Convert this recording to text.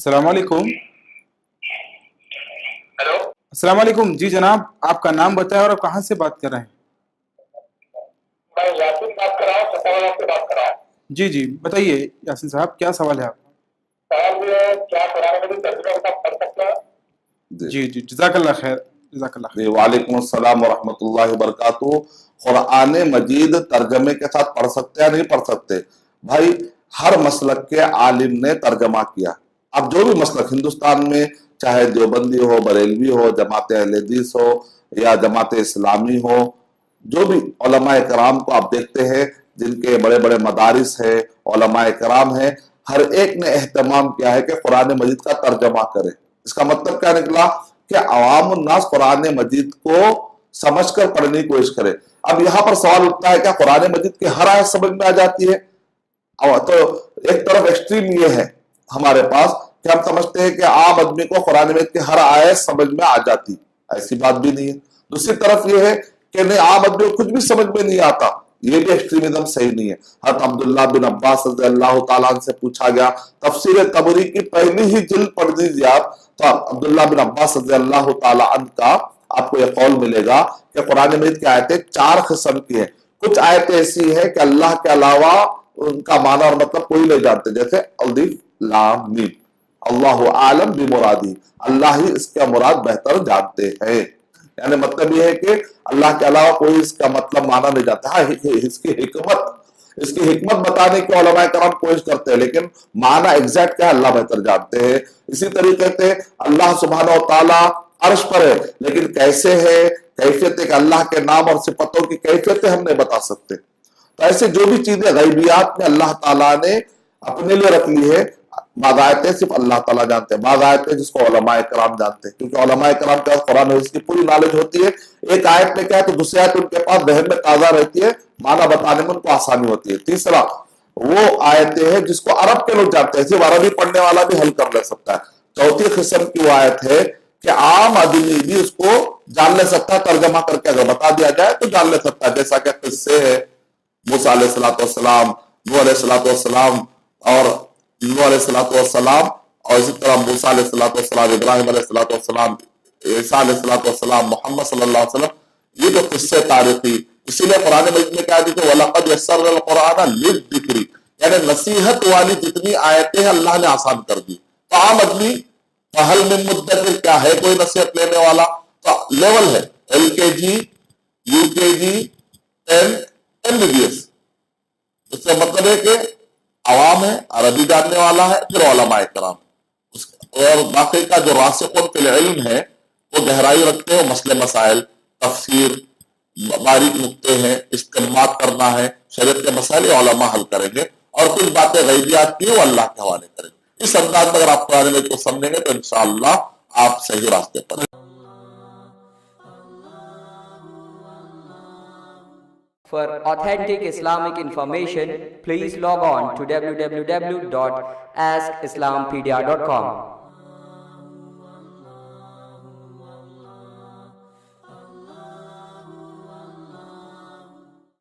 السلام علیکم. ہیلو. السلام علیکم. جی جناب, آپ کا نام بتائیں اور آپ کہاں سے بات کر رہے ہیں؟ میں یاسین بات کر رہا ہوں, ستاولا سے بات کر رہا ہوں. جی جی بتائیے یاسین صاحب, کیا سوال ہے آپ کا؟ سوال یہ ہے, کیا قرآن مجید ترجمہ کا پڑھ سکتا ہے؟ جی جی جزاک اللہ خیر. جزاک اللہ خیر. وعلیکم السلام ورحمۃ اللہ وبرکاتہ. قرآن مجید ترجمے کے ساتھ پڑھ سکتے یا نہیں پڑھ سکتے؟ بھائی, ہر مسلک کے عالم نے ترجمہ کیا. اب جو بھی مسلک ہندوستان میں, چاہے دیوبندی ہو, بریلوی ہو, جماعت اہل حدیث ہو یا جماعت اسلامی ہو, جو بھی علماء کرام کو آپ دیکھتے ہیں جن کے بڑے بڑے مدارس ہیں, علماء کرام ہیں, ہر ایک نے اہتمام کیا ہے کہ قرآن مجید کا ترجمہ کرے. اس کا مطلب کیا نکلا کہ عوام الناس قرآن مجید کو سمجھ کر پڑھنے کی کوشش کرے. اب یہاں پر سوال اٹھتا ہے, کیا قرآن مجید کی ہر آیت سمجھ میں آ جاتی ہے؟ تو ایک طرف ایکسٹریم یہ ہے ہمارے پاس کہ ہم سمجھتے ہیں کہ عام آدمی کو قرآن مجید کی ہر آیت سمجھ میں آ جاتی. ایسی بات بھی نہیں ہے. دوسری طرف یہ ہے کہ نہیں, عام آدمی کو کچھ بھی سمجھ میں نہیں آتا. یہ بھی ایکسٹریمزم صحیح نہیں ہے. حضرت عبداللہ بن عباس رضی اللہ تعالیٰ عنہ سے پوچھا گیا, تفسیر طبری کی پہلی ہی جلد پڑھ دیجیے آپ, تو عبداللہ بن عباس رضی اللہ تعالیٰ عنہ کا آپ کو یہ قول ملے گا کہ قرآن مجید کی آیتیں 4 قسم کی ہیں. کچھ آیتیں ایسی ہیں کہ اللہ کے علاوہ ان کا معنی اور مطلب کوئی نہیں جانتے, جیسے الف لام میم, اللہ عالم بمرادی, اللہ ہی اس کا مراد بہتر جانتے ہیں. یعنی مطلب یہ ہے کہ اللہ کے علاوہ کوئی اس کا مطلب معنی نہیں جانتا. ہاں, اس کی حکمت بتانے کے علماء کرام کوشش کرتے ہیں, لیکن معنی ایگزیکٹ کیا ہے اللہ بہتر جانتے ہیں. اسی طریقے سے اللہ سبحانہ و تعالیٰ عرش پر ہے, لیکن کیسے ہے, کیفیت ہے کہ اللہ کے نام اور صفتوں کی کیفیتیں ہم نہیں بتا سکتے. تو ایسے جو بھی چیزیں غیبیات میں اللہ تعالیٰ نے اپنے لیے رکھ لی ہے, بعض آیتیں صرف اللہ تعالیٰ جانتے ہیں, بعض آیتیں جس کو علماء کرام جانتے ہیں, کیونکہ علماء کرام کے پاس قرآن حدیث کی پوری نالج ہوتی ہے. ایک آیت میں کیا ہے تو دوسری آیت ان کے پاس ذہن میں تازہ رہتی ہے, معنی بتانے میں ان کو آسانی ہوتی ہے. تیسرا, وہ آیتیں ہیں جس کو عرب کے لوگ جانتے ہیں, صرف عربی پڑھنے والا بھی حل کر لے سکتا ہے. چوتھی قسم کی وہ آیت ہے کہ عام آدمی بھی اس کو جان لے سکتا ہے, ترجمہ کر کے اگر بتا دیا جائے تو جان لے سکتا ہے. جیسا کہ قصے ہے موسیٰ علیہ السلام, نوح علیہ السلام اور نوح علیہ السلام, اور اسی طرح موسیٰ علیہ السلام, ابراہیم علیہ السلام, عیسیٰ علیہ السلام, محمد صلی اللہ علیہ وسلم, یہ جو قصے تاریخی. اسی لیے قرآن مجید میں کہا دیتے وَلَقَدْ يَسَّرْنَا الْقُرْآنَ لِلذِّكْرِ, یعنی نصیحت والی جتنی آیتیں اللہ نے آسان کر دی. تو عام آدمی فَهَلْ مِن مُدَّكِرٍ, کیا ہے کوئی نصیحت لینے والا؟ تو لیول ہے LKG, UKG, 10, MBBS. اس سے مطلب ہے کہ عوام ہے, عربی جاننے والا ہے, پھر علماء کرام, اور باقی کا جو راسخون فی العلم ہے وہ گہرائی رکھتے ہیں, مسئلے مسائل, تفسیر, باریک نکتے ہیں, استنباط کرنا ہے, شریعت کے مسائل علماء حل کریں گے, اور کچھ باتیں غیبیات کی وہ اللہ کے حوالے کریں گے. اس انداز میں اگر آپ قرآن مجید کو سمجھیں گے تو انشاءاللہ آپ صحیح راستے پر ہیں. For authentic Islamic information, please log on to www.askislampedia.com.